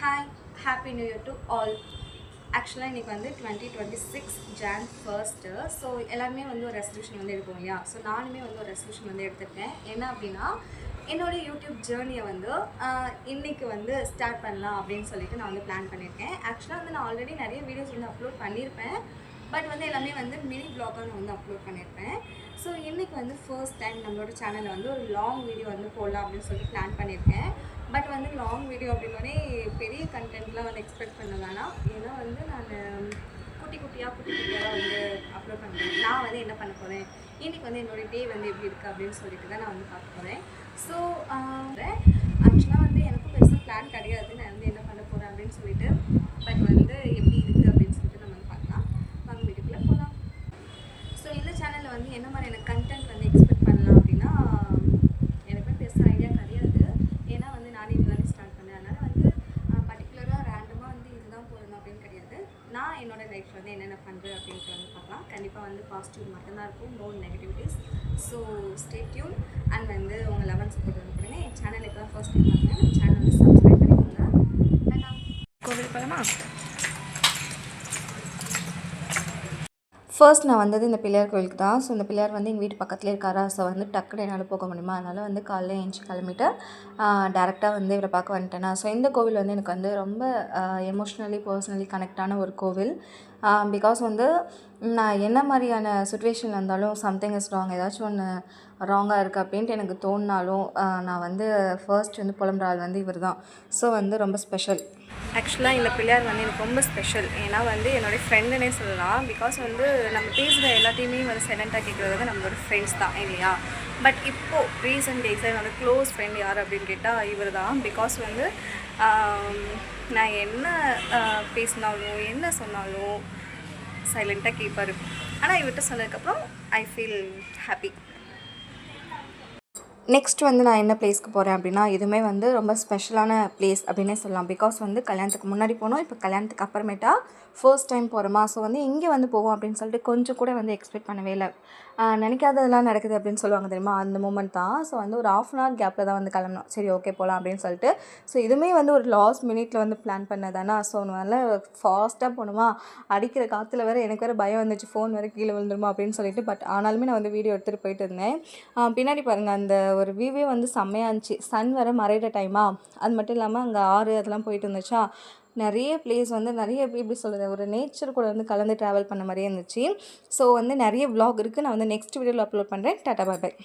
Hi, Happy New Year to all. ஆக்சுவலாக இன்றைக்கி வந்து 2026 Jan 1st. ஸோ எல்லாருமே வந்து ஒரு ரெசல்யூஷன் வந்து எடுப்போம் இல்லையா? ஸோ நானுமே வந்து ஒரு ரெசல்யூஷன் வந்து எடுத்துருக்கேன். என்ன அப்படின்னா, என்னோடய யூடியூப் ஜேர்னியை வந்து இன்றைக்கி வந்து ஸ்டார்ட் பண்ணலாம் அப்படின்னு சொல்லிட்டு நான் வந்து பிளான் பண்ணியிருக்கேன். ஆக்சுவலாக வந்து நான் ஆல்ரெடி நிறைய வீடியோஸ் வந்து அப்லோட் பண்ணியிருப்பேன். பட் வந்து எல்லாமே வந்து மினி ப்ளாகாக நான் வந்து அப்லோட் பண்ணியிருப்பேன். ஸோ இன்றைக்கி வந்து ஃபர்ஸ்ட் டைம் நம்மளோட சேனலில் வந்து ஒரு லாங் வீடியோ வந்து போடலாம் அப்படின்னு சொல்லி பிளான் பண்ணியிருக்கேன். பட் வந்து லாங் வீடியோ அப்படின்னோடனே பெரிய கண்டென்ட்லாம் வந்து எக்ஸ்பெக்ட் பண்ண வேணாம். ஏன்னா வந்து நான் குட்டி குட்டியாக தான் வந்து அப்லோட் பண்ணுறேன். நான் வந்து என்ன பண்ண போகிறேன், இன்றைக்கி வந்து என்னோடய டே வந்து எப்படி இருக்குது அப்படின்னு சொல்லிட்டு தான் நான் வந்து பார்க்க போகிறேன். ஸோ ஆக்சுவலாக வந்து எனக்கும் பெருசாக பிளான் கிடையாது, நான் வந்து என்ன பண்ண போகிறேன் அப்படின்னு சொல்லிட்டு. பட் வந்து எப்படி இருக்குது அப்படின்னு சொல்லிட்டு நம்ம வந்து பார்க்கலாம். வாங்க வீடியோக்குள்ளே போகலாம். ஸோ இந்த சேனலில் வந்து என்ன மாதிரியான கண்டென்ட் வந்து எக்ஸ்பெக்ட் பண்ணலாம் அப்படின்னா, எனக்குமே பெருசாக ஐடியா கிடையாது. ஏன்னா வந்து நானே இதுதான் ஸ்டார்ட் பண்ணேன். அதனால் வந்து பர்டிகுலராக ரேண்டமாக வந்து இதுதான் போடணும் அப்படின்னு கிடையாது. நான் என்னோடய லைஃப் வந்து என்னென்ன பண்ணுறேன் அப்படின்ட்டு வந்து பார்க்கலாம். கண்டிப்பாக வந்து பாசிட்டிவ் மட்டும்தான் இருக்கும், no negativities. So stay tuned and வந்து உங்கள் லெவல் சப்போர்ட் வந்து கொடுங்க. என் சேனல் இப்போ தான் ஃபர்ஸ்ட் டைம் பார்த்தேன், நம்ம சேனல் வந்து சப்ஸ்கிரைப் பண்ணிக்கோங்க. வேண்டாம் கோவில் போகலாமா? ஃபர்ஸ்ட் நான் வந்தது இந்த பிள்ளையார் கோவிலுக்கு தான். ஸோ இந்த பிள்ளையார் வந்து எங்கள் வீட்டு பக்கத்துலேயே இருக்காரா. ஸோ வந்து டக்குன்னு என்னால் போக முடியுமா, அதனால் வந்து காலையில் எழுந்துச்சி கிளம்பிட்டு டேரெக்டாக வந்து இவரை பார்க்க வந்துட்டேன்னா. ஸோ இந்த கோவில் வந்து எனக்கு வந்து ரொம்ப எமோஷ்னலி பர்சனலி கனெக்டான ஒரு கோவில். பிகாஸ் வந்து நான் என்ன மாதிரியான சுச்சுவேஷனில் இருந்தாலும் சம்திங் இஸ் ராங், ஏதாச்சும் ஒன்று ராங்காக இருக்குது அப்படின்ட்டு எனக்கு தோணினாலும் நான் வந்து ஃபர்ஸ்ட் வந்து புலம்புற ஆள் வந்து இவர் தான். ஸோ வந்து ரொம்ப ஸ்பெஷல். ஆக்சுவலாக இந்த பிள்ளையார் வந்து எனக்கு ரொம்ப ஸ்பெஷல். ஏன்னா வந்து என்னோடய ஃப்ரெண்டுன்னே சொல்லலாம். பிகாஸ் வந்து நம்ம பேசுகிற எல்லாத்தையுமே வந்து சைலண்ட்டாக கேட்குறது வந்து நம்மளோட ஃப்ரெண்ட்ஸ் தான் இல்லையா? பட் இப்போது ரீசன்ட் டேஸில் என்னோட க்ளோஸ் ஃப்ரெண்ட் யார் அப்படின்னு கேட்டால் இவர் தான். பிகாஸ் வந்து நான் என்ன பேசினாலும் என்ன சொன்னாலும் சைலண்ட்டாக கேட்பார். ஆனால் இவர்கிட்ட சொன்னதுக்கப்புறம் ஐ ஃபீல் ஹாப்பி. நெக்ஸ்ட் வந்து நான் என்ன பிளேஸ்க்கு போகிறேன் அப்படின்னா, இதுவுமே வந்து ரொம்ப ஸ்பெஷலான பிளேஸ் அப்படின்னே சொல்லலாம். பிகாஸ் வந்து கல்யாணத்துக்கு முன்னாடி போனோம், இப்போ கல்யாணத்துக்கு அப்புறமேட்டா ஃபர்ஸ்ட் டைம் போகிறோமா. ஸோ வந்து எங்கே வந்து போவோம் அப்படின்னு சொல்லிட்டு கொஞ்சம் கூட வந்து எக்ஸ்பெக்ட் பண்ணவே இல்லை. நினைக்காததெல்லாம் நடக்குது அப்படின்னு சொல்லுவாங்க தெரியுமா, அந்த மூமெண்ட் தான். ஸோ வந்து ஒரு 1/2 hour கேப்பில் தான் வந்து கிளம்பணும். சரி ஓகே போகலாம் அப்படின்னு சொல்லிட்டு. ஸோ இதுவுமே வந்து ஒரு லாஸ்ட் மினிட்ல வந்து பிளான் பண்ணதானா. ஸோ அதனால ஃபாஸ்ட்டாக போகணுமா, அடிக்கிற காற்றுல வேறு எனக்கு வேறு பயம் வந்துச்சு, ஃபோன் வேறு கீழே விழுந்துருமா அப்படின்னு சொல்லிட்டு. பட் ஆனாலுமே நான் வந்து வீடியோ எடுத்துகிட்டு போயிட்டு இருந்தேன். பின்னாடி பாருங்கள், அந்த ஒரு வியூவே வந்து செம்மையாக இருந்துச்சு. சன் வேறு மறையிற டைமா, அது மட்டும் இல்லாமல் அங்கே ஆறு அதெல்லாம் போயிட்டு இருந்துச்சா. நிறைய பிளேஸ் வந்து நிறைய எப்படி சொல்கிறது, ஒரு நேச்சர் கூட வந்து கலந்து ட்ராவல் பண்ண மாதிரியே இருந்துச்சு. ஸோ வந்து நிறைய vlog இருக்குது, நான் வந்து நெக்ஸ்ட் வீடியோவில் அப்லோட் பண்ணுறேன். டாட்டா பாய் பாய்.